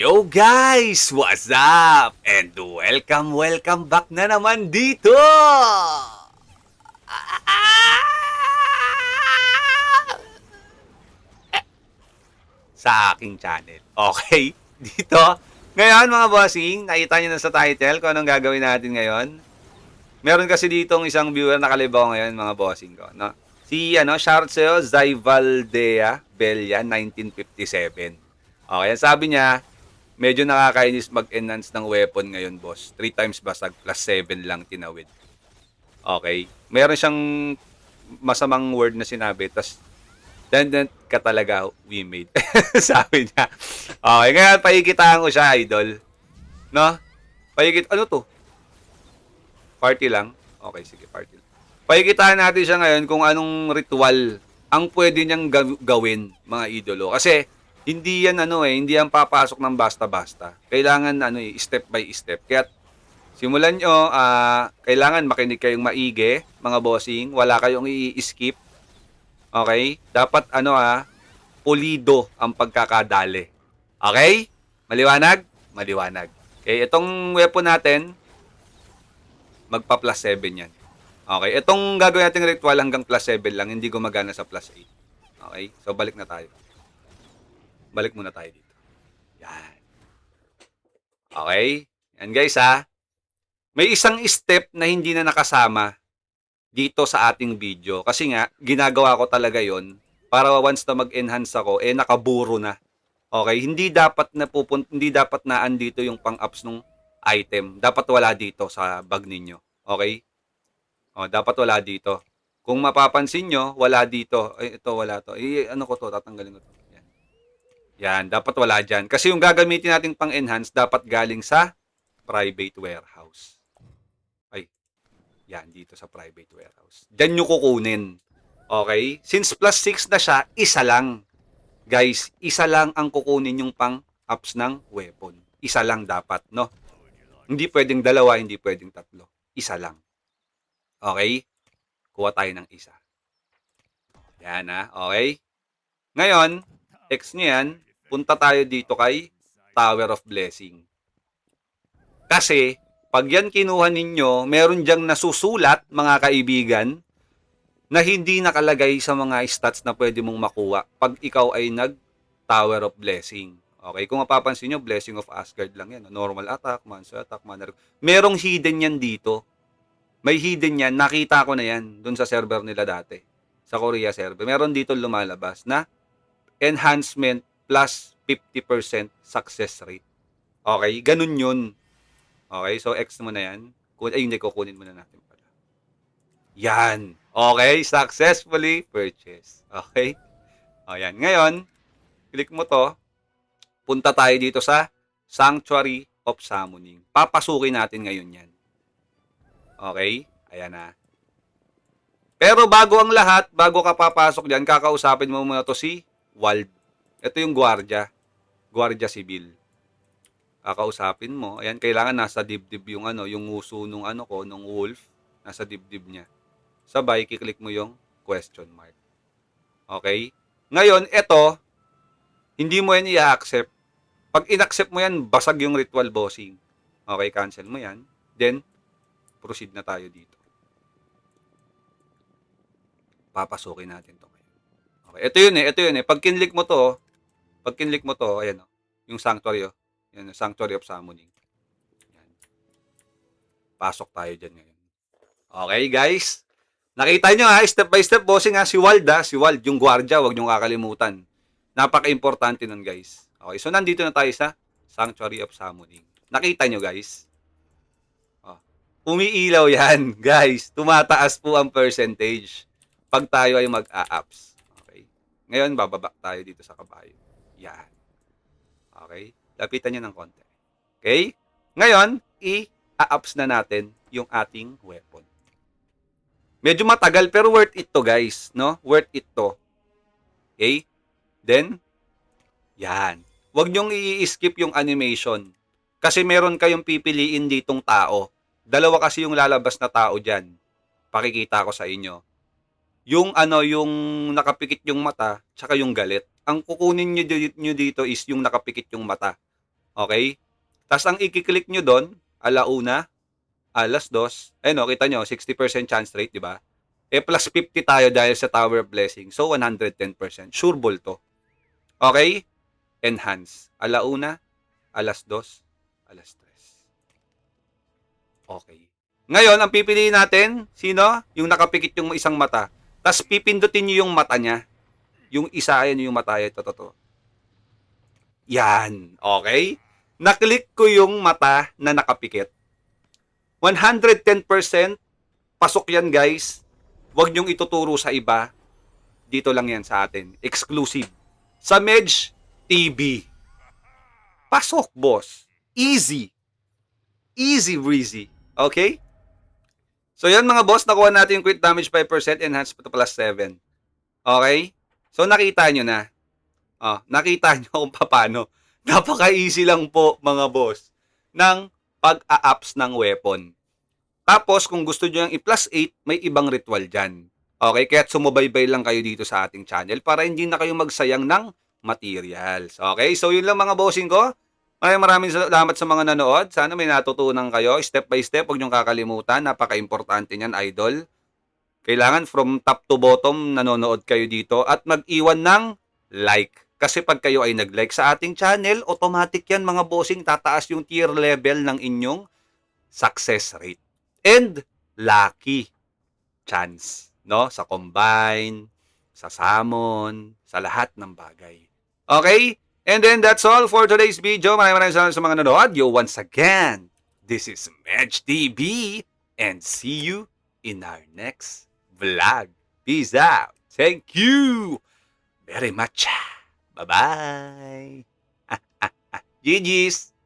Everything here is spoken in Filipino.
Yo guys! What's up? And welcome back na naman dito! Sa aking channel. Okay? Dito. Ngayon mga bossing, nakita nyo na sa title kung anong gagawin natin ngayon. Meron kasi ditong isang viewer na kalibaw ngayon mga bossing ko. No? Si Sharceo Zaivaldea Belia 1957. Okay, sabi niya, medyo nakakainis mag-enhance ng weapon ngayon, boss. 3 times basag plus 7 lang tinawid. Okay? Meron siyang masamang word na sinabi, tas dandan ka talaga, we made. Sabi niya. Okay, ngayon pakikitaan ko siya, idol. No? Ano to? Party lang? Okay, sige, party lang. Pakikitaan natin siya ngayon kung anong ritual ang pwede niyang gawin, mga idolo. Kasi, hindi yan hindi yan papasok ng basta-basta. Kailangan step by step. Kaya simulan nyo, kailangan makinig kayong maigi, mga bossing. Wala kayong i-skip. Okay? Dapat pulido ang pagkakadali. Okay? Maliwanag? Maliwanag. Okay, itong weapon natin, magpa plus 7 yan. Okay, itong gagawin nating ritual hanggang plus 7 lang, hindi gumagana sa plus 8. Okay, so balik na tayo. Balik muna tayo dito. Yan. Okay, yan guys ha. May isang step na hindi na nakasama dito sa ating video. Kasi nga, ginagawa ko talaga yon para once na mag-enhance ako, nakaburo na. Okay, hindi dapat na andito yung pang-ups ng item. Dapat wala dito sa bag ninyo. Okay? Dapat wala dito. Kung mapapansin nyo, wala dito. Ay, ito, wala to. Ano ko to? Tatanggalin ko to. Yan. Yan, dapat wala dyan. Kasi yung gagamitin nating pang-enhance, dapat galing sa private warehouse. Ay, yan, dito sa private warehouse. Diyan nyo kukunin. Okay? Since plus 6 na siya, isa lang. Guys, isa lang ang kukunin yung pang-ups ng weapon. Isa lang dapat, no? Hindi pwedeng dalawa, hindi pwedeng tatlo. Isa lang. Okay? Kuha tayo ng isa. Yan ha, okay? Ngayon, X nyo yan, punta tayo dito kay Tower of Blessing. Kasi, pag yan kinuha ninyo, meron dyang nasusulat, mga kaibigan, na hindi nakalagay sa mga stats na pwede mong makuha pag ikaw ay nag-Tower of Blessing. Okay, kung mapapansin nyo, Blessing of Asgard lang yan. Normal attack, monster attack, mana. Merong hidden yan dito. May hidden yan. Nakita ko na yan dun sa server nila dati. Sa Korea server. Meron dito lumalabas na enhancement plus 50% success rate. Okay, ganun yun. Okay, so X mo na yan. Ay, hindi, kukunin muna natin pala. Yan. Okay, successfully purchased. Okay? O yan. Ngayon, click mo to. Punta tayo dito sa Sanctuary of Summoning. Papasukin natin ngayon yan. Okay? Ayan na. Pero bago ang lahat, bago ka papasok dyan, kakausapin mo muna to si Wald. Ito yung gwardiya. Gwardiya Sibil. Kakausapin mo. Ayan, kailangan nasa dibdib yung yung uso nung nung wolf. Nasa dibdib niya. Sabay, kiklik mo yung question mark. Okay? Ngayon, ito, hindi mo yan i-accept. Pag in-accept mo yan, basag yung ritual bossing. Okay, cancel mo yan. Then, proceed na tayo dito. Papasukin natin to. Okay, ito yun eh. Pag kinlik mo to, ayan yung sanctuary Yan, Sanctuary of Summoning. Yan. Pasok tayo dyan ngayon. Okay, guys. Nakita nyo step by step bossing si Wald si Wald, yung gwardiya, wag nyo kakalimutan. Napaka-importante nun guys. Okay, so nandito na tayo sa Sanctuary of Summoning. Nakita nyo guys? Umiilaw yan, guys. Tumataas po ang percentage pag tayo ay mag-a-ups. Okay, ngayon bababa tayo dito sa kabayo. Yan. Okay, lapitan nyo ng konti. Okay, ngayon i-a-ups na natin yung ating weapon. Medyo matagal pero worth it to guys, no? Worth it to. Okay? Then, yan. Huwag nyong i-skip yung animation. Kasi meron kayong pipiliin ditong tao. Dalawa kasi yung lalabas na tao dyan. Pakikita ko sa inyo. Yung yung nakapikit yung mata, tsaka yung galit. Ang kukunin nyo dito is yung nakapikit yung mata. Okay? Tapos ang i-click nyo doon, alauna, alas dos, ayun o, kita nyo, 60% chance rate, di ba? Eh, plus 50 tayo dahil sa Tower of Blessing. So, 110%. Sure ball to. Okay? Enhance. Alauna, alas dos, alas tres. Okay. Ngayon, ang pipiliin natin, sino? Yung nakapikit yung isang mata. Tapos pipindutin nyo yung mata niya. Yung isa, yan yung mata. Ito, to. Yan. Okay? Naklik ko yung mata na nakapikit. 110% pasok yan, guys. Huwag nyong ituturo sa iba. Dito lang yan sa atin. Exclusive. Sa Medj TV. Pasok, boss. Easy. Easy breezy. Okay? So yan mga boss, nakuha natin yung crit damage 5%, enhanced to plus 7. Okay? So nakita nyo na. Nakita nyo kung paano. Napaka-easy lang po mga boss ng pag-a-ups ng weapon. Tapos kung gusto nyo yung i-plus 8, may ibang ritual dyan. Okay? Kaya sumubaybay lang kayo dito sa ating channel para hindi na kayo magsayang ng materials. Okay? So yun lang mga bossing ko. Maraming salamat sa mga nanood. Sana may natutunan kayo. Step by step, huwag niyong kakalimutan. Napaka-importante niyan, idol. Kailangan from top to bottom, nanonood kayo dito. At mag-iwan ng like. Kasi pag kayo ay nag-like sa ating channel, automatic yan mga bossing, tataas yung tier level ng inyong success rate. And lucky chance. No? Sa combine, sa summon, sa lahat ng bagay. Okay? And then that's all for today's video. Maraming salamat sa mga nanood. Yo, once again, this is Medj TV and see you in our next vlog. Peace out. Thank you very much. Bye-bye. GG's.